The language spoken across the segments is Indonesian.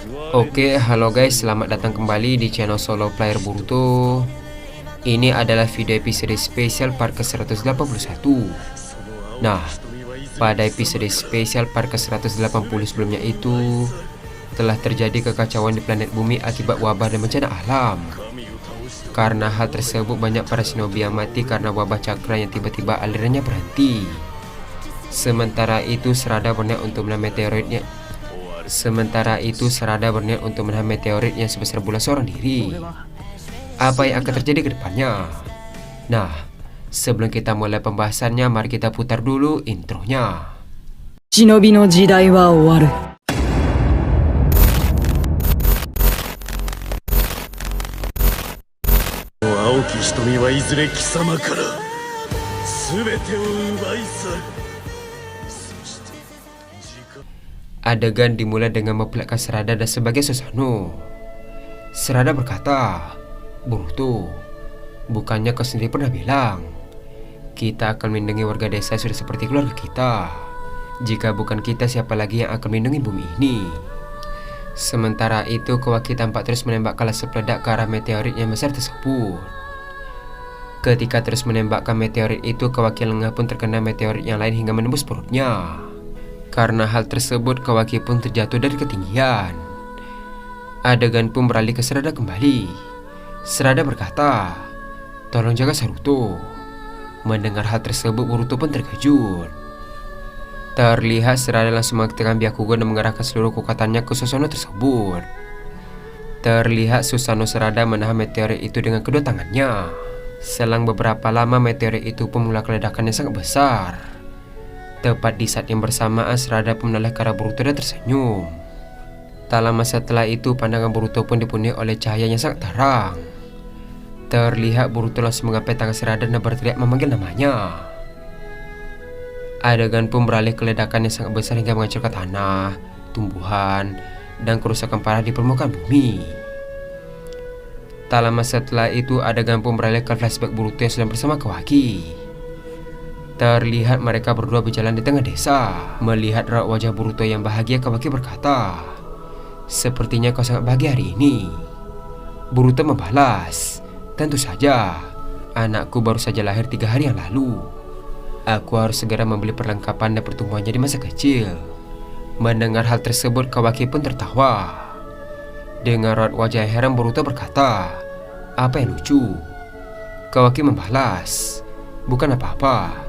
Oke, halo guys, selamat datang kembali di channel Solo Player Boruto. Ini adalah video episode spesial part ke-181. Nah, pada episode spesial part ke-180 sebelumnya itu telah terjadi kekacauan di planet bumi akibat wabah dan bencana alam. Karena hal tersebut, banyak para shinobi yang mati karena wabah cakra yang tiba-tiba alirannya berhenti. Sementara itu Sarada berniat untuk menahan meteorit yang sebesar bulan seorang diri. Apa yang akan terjadi ke depannya? Nah, sebelum kita mulai pembahasannya, mari kita putar dulu intronya. Shinobi no jidai wa owaru. Adegan dimulai dengan memperlihatkan Sarada dan sebagai Susanoo. Sarada berkata, "Boruto, bukannya kau sendiri pernah bilang kita akan melindungi warga desa sudah seperti keluarga kita? Jika bukan kita, siapa lagi yang akan melindungi bumi ini?" Sementara itu Kawaki tampak terus menembakkan laser peledak ke arah meteorit yang besar tersebut. Ketika terus menembakkan meteorit itu, Kawaki lengah pun terkena meteorit yang lain hingga menembus perutnya. Karena hal tersebut, Kawaki pun terjatuh dari ketinggian. Adegan pun beralih ke Sarada kembali. Sarada berkata, "Tolong jaga Saruto." Mendengar hal tersebut, Boruto pun terkejut. Terlihat Sarada langsung mengaktifkan Byakugan dan mengerahkan seluruh kekuatannya ke Susanoo tersebut. Terlihat Susanoo Sarada menahan meteorit itu dengan kedua tangannya. Selang beberapa lama, meteorit itu pun mengeluarkan ledakan yang sangat besar. Tepat di saat yang bersamaan, Sarada pun menoleh ke arah Boruto dan tersenyum. Tak lama setelah itu, pandangan Boruto pun dipenuhi oleh cahaya yang sangat terang. Terlihat Boruto langsung menggapai tangan Sarada dan berteriak memanggil namanya. Adegan pun beralih ke ledakan yang sangat besar hingga menghancurkan tanah, tumbuhan, dan kerusakan parah di permukaan bumi. Tak lama setelah itu, adegan pun beralih ke flashback Boruto yang sedang bersama Kawaki. Terlihat mereka berdua berjalan di tengah desa. Melihat raut wajah Boruto yang bahagia, Kawaki berkata, "Sepertinya kau sangat bahagia hari ini." Boruto membalas, "Tentu saja, anakku baru saja lahir 3 hari yang lalu. Aku harus segera membeli perlengkapan dan pertumbuhannya di masa kecil." Mendengar hal tersebut, Kawaki pun tertawa. Dengan raut wajah yang heran, Boruto berkata, "Apa yang lucu?" Kawaki membalas, "Bukan apa-apa.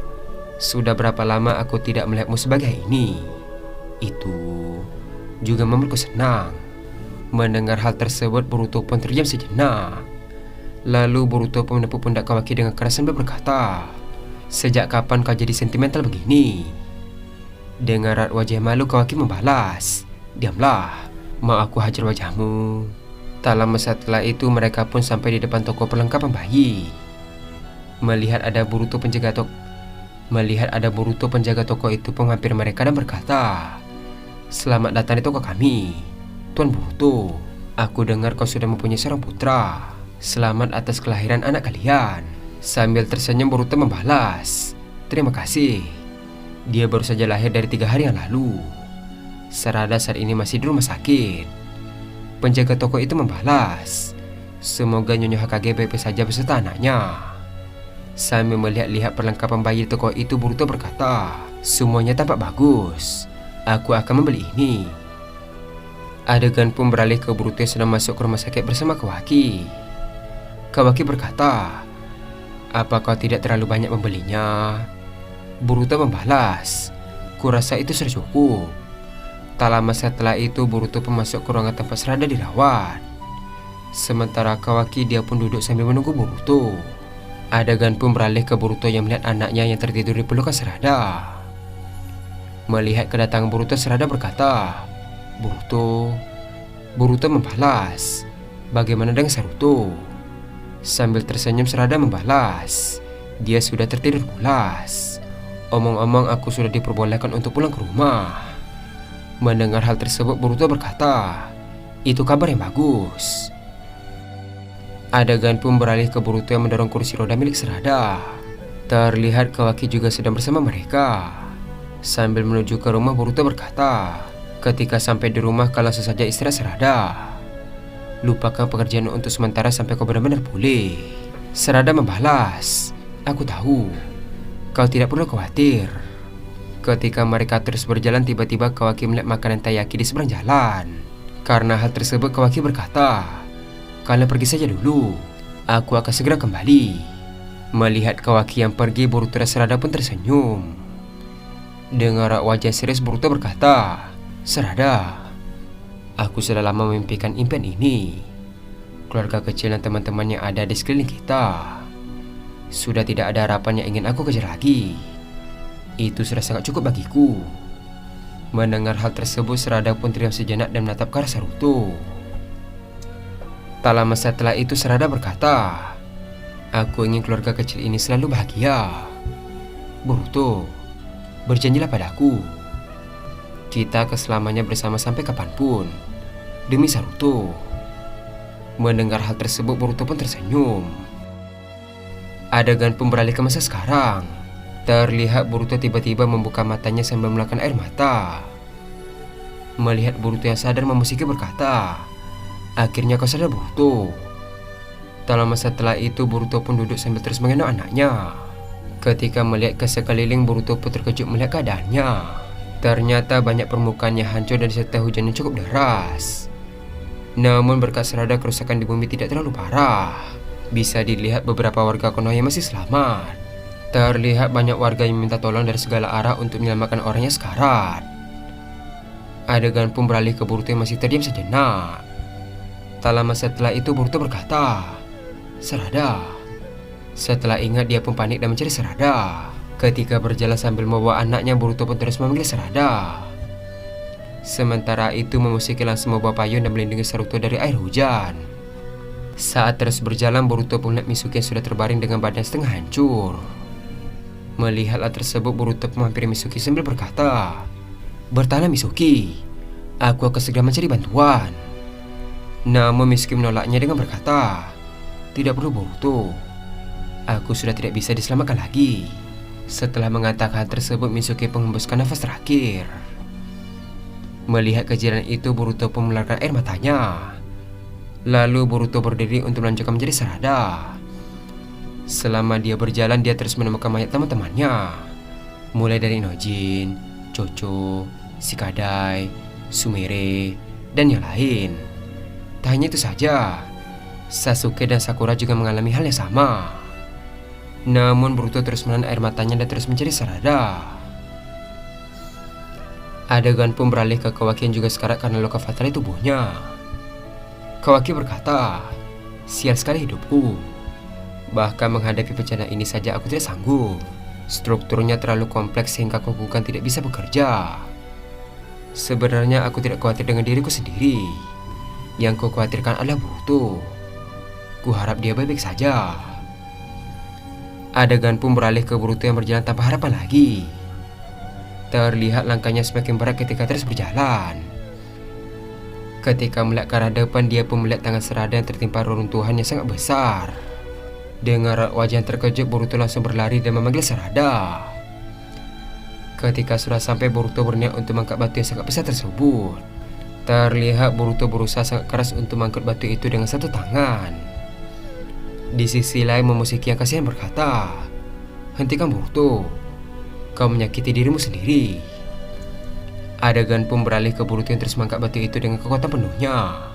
Sudah berapa lama aku tidak melihatmu sebagai ini. Itu juga membuatku senang." Mendengar hal tersebut, Boruto pun terdiam sejenak. Lalu Boruto pun menepuk pundak Kawaki dengan keras sambil berkata, "Sejak kapan kau jadi sentimental begini?" Dengan raut wajah malu, Kawaki membalas, "Diamlah, mau aku hajar wajahmu." Tak lama setelah itu, mereka pun sampai di depan toko perlengkapan bayi. Melihat ada Boruto penjaga toko itu pun menghampiri mereka dan berkata, "Selamat datang di toko kami, Tuan Boruto. Aku dengar kau sudah mempunyai seorang putra. Selamat atas kelahiran anak kalian." Sambil tersenyum, Boruto membalas, "Terima kasih. Dia baru saja lahir dari 3 hari yang lalu. Sarada saat ini masih di rumah sakit." Penjaga toko itu membalas, "Semoga Nyonya Hokage baik-baik saja beserta anaknya." Sambil melihat-lihat perlengkapan bayi di toko itu, Boruto berkata, "Semuanya tampak bagus. Aku akan membeli ini." Adegan pun beralih ke Boruto yang sedang masuk ke rumah sakit bersama Kawaki. Kawaki berkata, "Apa kau tidak terlalu banyak membelinya?" Boruto membalas, "Kurasa itu sudah cukup." Tak lama setelah itu, Boruto pun masuk ke ruangan tempat Sarada dirawat. Sementara Kawaki, dia pun duduk sambil menunggu Boruto. Adegan pun beralih ke Boruto yang melihat anaknya yang tertidur di pelukan Sarada. Melihat kedatangan Boruto, Sarada berkata, "Boruto." Boruto membalas, "Bagaimana dengan Saruto?" Sambil tersenyum, Sarada membalas, "Dia sudah tertidur pulas. Omong-omong, aku sudah diperbolehkan untuk pulang ke rumah." Mendengar hal tersebut, Boruto berkata, "Itu kabar yang bagus." Adegan pun beralih ke Boruto yang mendorong kursi roda milik Sarada. Terlihat Kawaki juga sedang bersama mereka. Sambil menuju ke rumah, Boruto berkata, Ketika sampai di rumah, kau langsung saja istirahat Serada. Lupakan pekerjaan untuk sementara sampai kau benar-benar pulih. Serada membalas, aku tahu. Kau tidak perlu khawatir. Ketika mereka terus berjalan, tiba-tiba Kawaki melihat makanan taiyaki di seberang jalan. Karena hal tersebut, Kawaki berkata, kalian pergi saja dulu. Aku akan segera kembali. Melihat Kawaki yang pergi, Boruto dan Serada pun tersenyum. Dengan wajah serius, Boruto berkata, Serada, aku sudah lama memimpikan impian ini. Keluarga kecil dan teman-teman yang ada di sekeliling kita. Sudah tidak ada harapan yang ingin aku kejar lagi. Itu sudah sangat cukup bagiku. Mendengar hal tersebut, Serada pun terdiam sejenak dan menatap ke arah Saruto. Tak lama setelah itu, Serada berkata, aku ingin keluarga kecil ini selalu bahagia. Boruto, berjanjilah padaku. Kita keselamanya bersama sampai kapanpun. Demi Saruto. Mendengar hal tersebut, Boruto pun tersenyum. Adegan pun beralih ke masa sekarang. Terlihat Boruto tiba-tiba membuka matanya sambil mengeluarkan air mata. Melihat Boruto yang sadar, Momoshiki berkata, akhirnya kau sadar, Boruto. Tak lama setelah itu, Boruto pun duduk sambil terus mengendong anaknya. Ketika melihat ke sekeliling, Boruto pun terkejut melihat keadaannya. Ternyata banyak permukaan yang hancur dan disertai hujan yang cukup deras. Namun berkat Serada, kerusakan di bumi tidak terlalu parah. Bisa dilihat beberapa warga Konoha yang masih selamat. Terlihat banyak warga yang minta tolong dari segala arah untuk menyelamatkan orang yang sekarat. Adegan pun beralih ke Boruto yang masih terdiam sejenak. Tak lama setelah itu, Boruto berkata, Serada. Setelah ingat, dia pun panik dan mencari Serada. Ketika berjalan sambil membawa anaknya, Boruto pun terus memanggil Serada. Sementara itu, Momoshiki langsung membawa payung dan melindungi Saruto dari air hujan. Saat terus berjalan, Boruto pun melihat Misuki yang sudah terbaring dengan badan setengah hancur. Melihat hal tersebut, Boruto pun menghampiri Misuki sambil berkata, bertahanlah Misuki, aku akan segera mencari bantuan. Namun Misuki menolaknya dengan berkata, tidak perlu Boruto, aku sudah tidak bisa diselamatkan lagi. Setelah mengatakan hal tersebut, Misuki menghembuskan nafas terakhir. Melihat kejadian itu, Boruto pun mengeluarkan air matanya. Lalu Boruto berdiri untuk melanjutkan menjadi Serada. Selama dia berjalan, dia terus menemukan mayat teman-temannya, mulai dari Nojin, Chocho, Shikadai, Sumire, dan yang lain. Tak hanya itu saja, Sasuke dan Sakura juga mengalami hal yang sama. Namun Boruto terus menahan air matanya dan terus mencari Serada. Adegan pun beralih ke Kawaki yang juga sekarat karena luka fatal di tubuhnya. Kawaki berkata, sial sekali hidupku. Bahkan menghadapi bencana ini saja aku tidak sanggup. Strukturnya terlalu kompleks sehingga kukukan tidak bisa bekerja. Sebenarnya aku tidak khawatir dengan diriku sendiri. Yang ku khawatirkan adalah Boruto. Ku harap dia baik-baik saja. Adegan pun beralih ke Boruto yang berjalan tanpa harapan lagi. Terlihat langkahnya semakin berat ketika terus berjalan. Ketika melihat ke arah depan, dia pun melihat tangan Serada yang tertimpa reruntuhan yang sangat besar. Dengan wajah yang terkejut, Boruto langsung berlari dan memanggil Serada. Ketika sudah sampai, Boruto berniat untuk mengangkat batu yang sangat besar tersebut. Terlihat Boruto berusaha sangat keras untuk mengangkat batu itu dengan satu tangan. Di sisi lain, Momoshiki yang kasihan berkata, hentikan Boruto, kau menyakiti dirimu sendiri. Adegan pun beralih ke Boruto yang terus mengangkat batu itu dengan kekuatan penuhnya.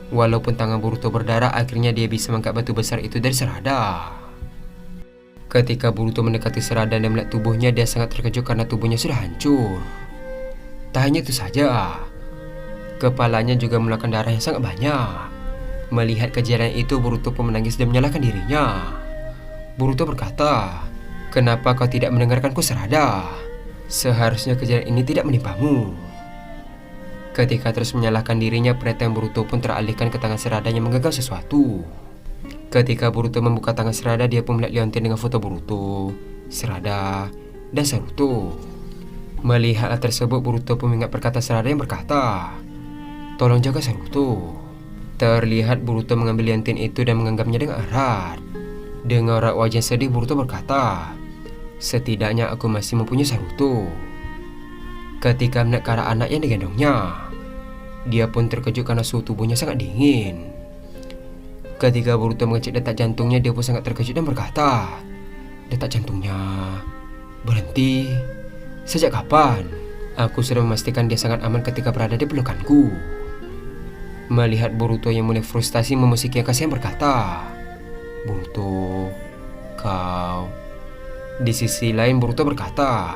Walaupun tangan Boruto berdarah, akhirnya dia bisa mengangkat batu besar itu dari Serada. Ketika Boruto mendekati Serada dan melihat tubuhnya, dia sangat terkejut karena tubuhnya sudah hancur. Tak hanya itu saja, kepalanya juga mengeluarkan darah yang sangat banyak. Melihat kejadian itu, Boruto pun menangis dan menyalahkan dirinya. Boruto berkata, kenapa kau tidak mendengarkanku, Serada? Seharusnya kejadian ini tidak menimpamu. Ketika terus menyalahkan dirinya, perhatian Boruto pun teralihkan ke tangan Serada yang menggenggam sesuatu. Ketika Boruto membuka tangan Serada, dia pun melihat liontin dengan foto Boruto, Serada, dan Saruto. Melihat hal tersebut, Boruto pun mengingat perkataan Serada yang berkata, tolong jaga Saruto. Terlihat Boruto mengambil liontin itu dan menggenggamnya dengan erat. Dengan raut wajah sedih, Boruto berkata, setidaknya aku masih mempunyai Saruto. Ketika melihat ke arah anak yang digendongnya, dia pun terkejut karena suhu tubuhnya sangat dingin. Ketika Boruto mengecek detak jantungnya, dia pun sangat terkejut dan berkata, "Detak jantungnya berhenti? Sejak kapan?" Aku sudah memastikan dia sangat aman ketika berada di pelukanku. Melihat Boruto yang mulai frustasi, Momoshiki yang kasihan berkata, "Boruto, kau..." Di sisi lain Boruto berkata,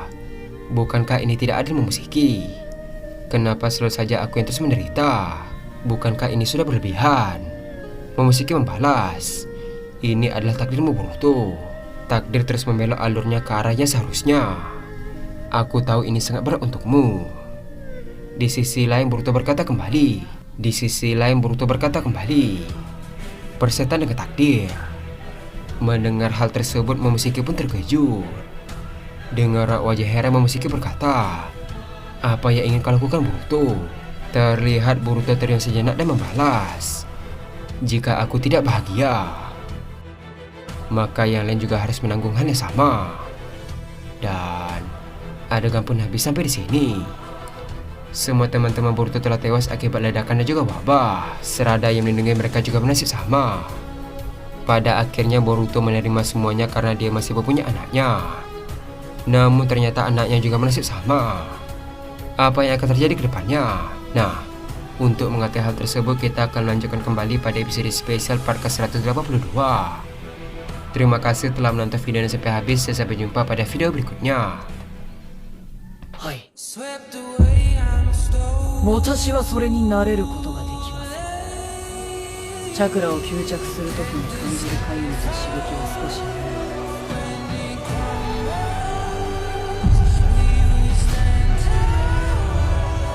"Bukankah ini tidak adil, Momoshiki? Kenapa selalu saja aku yang terus menderita? Bukankah ini sudah berlebihan?" Momoshiki membalas, "Ini adalah takdirmu, Boruto. Takdir terus membelok alurnya ke arah yang seharusnya. Aku tahu ini sangat berat untukmu." Di sisi lain Boruto berkata kembali, "Persetan dengan takdir." Mendengar hal tersebut, Momoshiki pun terkejut. Dengan raut wajah heran, Momoshiki berkata, "Apa yang ingin kau lakukan, Boruto?" Terlihat Boruto terdiam sejenak dan membalas, "Jika aku tidak bahagia, maka yang lain juga harus menanggung hal yang sama." Dan adegan pun habis sampai di sini. Semua teman-teman Boruto telah tewas akibat ledakan dan juga wabah. Serada yang melindungi mereka juga bernasib sama. Pada akhirnya Boruto menerima semuanya karena dia masih mempunyai anaknya. Namun ternyata anaknya juga bernasib sama. Apa yang akan terjadi ke depannya? Nah, untuk mengetahui hal tersebut, kita akan lanjutkan kembali pada episode spesial part ke-182. Terima kasih telah menonton video ini sampai habis, dan sampai jumpa pada video berikutnya. 私はそれに慣れることができません。チャクラを吸着するときに感じるかゆみと刺激は少しある。